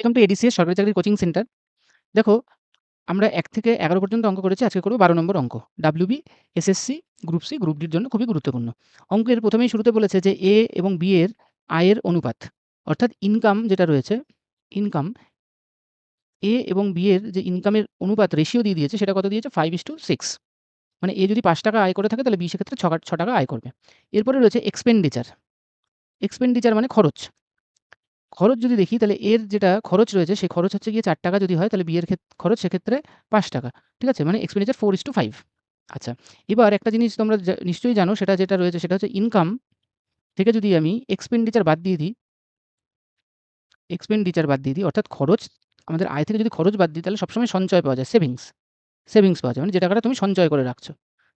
Welcome to এডিসিএস সরকারি চাকরির coaching centre. দেখো, আমরা ১ থেকে ১১ পর্যন্ত অঙ্ক করেছি। আজকে করব ১২ নম্বর অঙ্ক। WB, SSC, group C, group ডির জন্য খুবই গুরুত্বপূর্ণ। অঙ্কের ১ম এই শুরুতে বলেছে যে A এবং B এর আয়ের অনুপাত। অর্থাৎ ইনকাম যেটা রয়েছে, ইনকাম A এবং B এর যে ইনকামের অনুপাত রেশিও দিয়ে দিয়েছে সেটা কত দিয়েছে? 5:6। মানে A যদি ৳৫ আয় করে থাকে তাহলে B সেক্ষেত্রে ৳৬ আয় করবে। এরপরে রয়েছে এক্সপেন্ডিচার। এক্সপেন্ডিচার মানে খরচ। খরচ যদি দেখি তাহলে এর যেটা খরচ রয়েছে সেই খরচ হচ্ছে গিয়ে ৳৪ যদি হয় তাহলে B এর খরচ সেক্ষেত্রে ৳৫। ঠিক আছে? মানে এক্সপেন্ডিচার 4:5। আচ্ছা, এবার একটা জিনিস তোমরা নিশ্চয়ই জানো সেটা যেটা রয়েছে সেটা হচ্ছে ইনকাম থেকে যদি আমি এক্সপেন্ডিচার বাদ দিয়ে দিই, অর্থাৎ খরচ আমাদের আয় থেকে যদি খরচ বাদ দিই তাহলে সবসময় সঞ্চয় পাওয়া যায়, সেভিংস পাওয়া যায়। মানে যে টাকাটা তুমি সঞ্চয় করে রাখছো।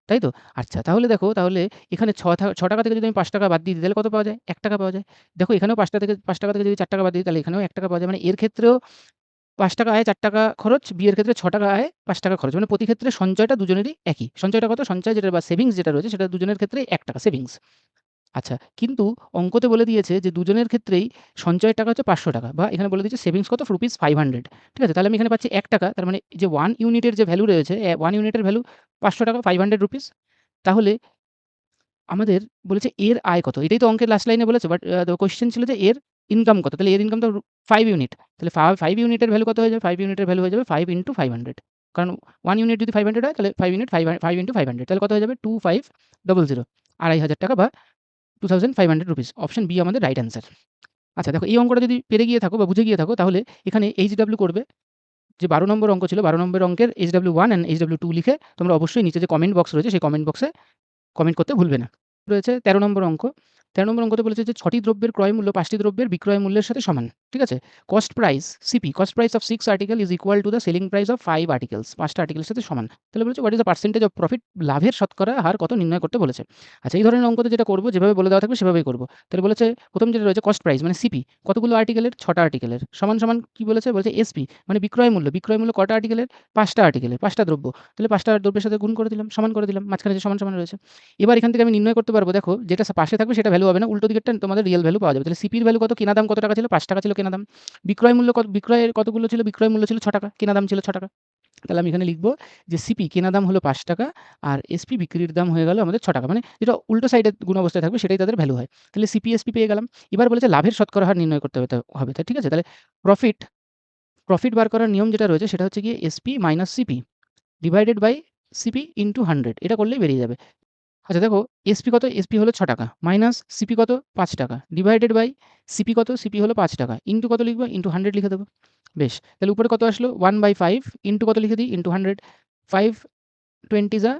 তাই তো? আচ্ছা, তাহলে দেখো তাহলে এখানে ৳৬ থেকে যদি আমি ৳৫ বাদ দিয়ে দিই তাহলে কত পাওয়া যায়? ৳১ পাওয়া যায়। দেখো এখানেও ৳৫ থেকে যদি ৳৪ বাদ দিই তাহলে এখানেও ৳১ পাওয়া যায়। মানে এর ক্ষেত্রেও ৳৫ আয় ৳৪ খরচ, B এর ক্ষেত্রে ৳৬ আয় ৳৫ খরচ। মানে প্রতি ক্ষেত্রে সঞ্চয়টা দুজনেরই একই। সঞ্চয়টা কত? সঞ্চয় যেটা বা সেভিংস যেটা রয়েছে সেটা দুজনের ক্ষেত্রেই ৳১ সেভিংস। আচ্ছা, কিন্তু অঙ্কতে বলে দিয়েছে যে দুজনের ক্ষেত্রেই সঞ্চয়ের টাকা হচ্ছে ৳৫০০ বা এখানে বলে দিয়েছে সেভিংস কত? ₹500। ঠিক আছে? তাহলে আমি এখানে পাচ্ছি ৳১। তার মানে যে 1 ইউনিটের যে ভ্যালু রয়েছে, 1 ইউনিটের ভ্যালু ৳৫০০, ₹500। তাহলে আমাদের বলেছে এর আয় কত? এটাই তো অঙ্কের লাস্ট লাইনে বলেছে। বাট কোয়েশ্চেন ছিল যে এর ইনকাম কত? তাহলে এর ইনকাম তো 5 ইউনিট। তাহলে 5 ইউনিটের ভ্যালু কত হয়ে যাবে? 5 ইউনিটের ভ্যালু হয়ে যাবে 5 ইন্টু 500। কারণ 1 ইউনিট যদি 500 হয় তাহলে 5 ইউনিট 5 ইন্টু 500 তাহলে কত হয়ে যাবে? 2500 ৳২৫০০ বা ৳2500। অপশন বি আমাদের রাইট অ্যান্সার। আচ্ছা দেখো, এই অঙ্কটা যদি পেরে গিয়ে থাকো বা বুঝে গিয়ে থাকো তাহলে এখানে HW করবে। যে ১২ নম্বর অঙ্ক ছিল ১২ নম্বর অঙ্কের HW1 অ্যান্ড HW2 লিখে তোমরা অবশ্যই নিচে যে কমেন্ট বক্স রয়েছে সেই কমেন্ট বক্সে কমেন্ট করতে ভুলবে না। রয়েছে ১৩ নম্বর অঙ্ক। ১৩ নম্বর অঙ্কতে বলেছে যে ৬টি দ্রব্যের ক্রয় মূল্য ৫টি দ্রব্যের বিক্রয় মূল্যের সাথে সমান। ঠিক আছে? Cost price CP, cost price of 6 article is equal to the selling price of 5 articles. ৫ টা আর্টিকেলের সাথে সমান। তাহলে বলেছে what is the percentage of profit, লাভের শতকরা হার কত নির্ণয় করতে বলেছে। আচ্ছা, এই ধরনের অঙ্কতে যেটা করব যেভাবে বলে দেওয়া থাকবে সেভাবেই করব। তাহলে বলেছে ১ম যেটা রয়েছে কস্ট প্রাইস মানে CP কতগুলো আর্টিকেলের? ৬ টা আর্টিকেলের। সমান, সমান কি বলেছে? বলেছে SP মানে বিক্রয় মূল্য। বিক্রয় মূল্য কটা আর্টিকেলের? ৫ টা আর্টিকেলের, ৫ টা দ্রব্য। তাহলে ৫ টা দ্রব্যের সাথে গুণ করে দিলাম, সমান করে দিলাম। মাঝখানে যে সমান, সমান রয়েছে। এবার এখান থেকে আমি নির্ণয় করতে পারবো দেখো যেটা পাশে থাকবে সেটা ভ্যালু হবে না। উল্টো দিকেরটা তোমাদের রিয়াল ভ্যালু পাওয়া যাবে। তাহলে সিপির ভ্যালু কত? কেনা দাম কত টাকা ছিল? ৳৫ ছিল কেনা দাম। বিক্রয় মূল্য কত? বিক্রয়ের কতগুলো ছিল? বিক্রয় মূল্য ছিল ৳৬। কেনা দাম ছিল ৳৬। তাহলে আমি এখানে লিখব যে সিপি কেনা দাম হলো ৳৫ আর এসপি বিক্রির দাম হয়ে গেল আমাদের ৳৬। মানে যেটা উল্টো সাইডে গুণ অবস্থায় থাকবে সেটাই তাদের ভ্যালু হয়। তাহলে সিপি, এসপি পেয়ে গেলাম। এবার বলেছে লাভের শতকরা হার নির্ণয় করতে হবে। ঠিক আছে? তাহলে প্রফিট, বার করার নিয়ম যেটা রয়েছে সেটা হচ্ছে গিয়ে SP minus CP divided by CP into 100 এটা করলেই বেরিয়ে যাবে। আচ্ছা দেখো, এসপি কত? এসপি হলো ৳৬ মাইনাস সিপি কত? ৳৫ ডিভাইডেড বাই সিপি কত? সিপি হলো ৳৫ ইন্টু কত লিখব? ইন্টু 100 লিখে দেব। বেশ! তাহলে উপরে কত আসলো? 1/5 ইন্টু কত লিখে দিই? ইন্টু 100 5 20 যা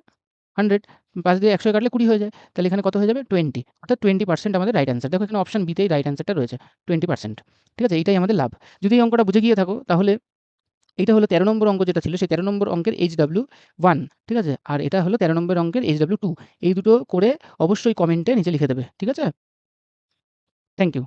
100 ৫ দিয়ে ১০০ কাটলে ২০ হয়ে যায়। তাহলে এখানে কত হয়ে যাবে? 20 অর্থাৎ 20% আমাদের রাইট অ্যান্সার। দেখো এখানে অপশন বিতেই রাইট অ্যান্সারটা রয়েছে 20%। ঠিক আছে? এইটাই আমাদের লাভ। যদি এই অঙ্কটা বুঝে গিয়ে থাকো তাহলে এইটা হলো ১৩ নম্বর অঙ্ক যেটা ছিল সেই ১৩ নম্বর অঙ্কের HW1 ঠিক আছে? আর এটা হলো ১৩ নম্বর অঙ্কের HW2 এই দুটো করে অবশ্যই কমেন্টে নিচে লিখে দেবে। ঠিক আছে? Thank you.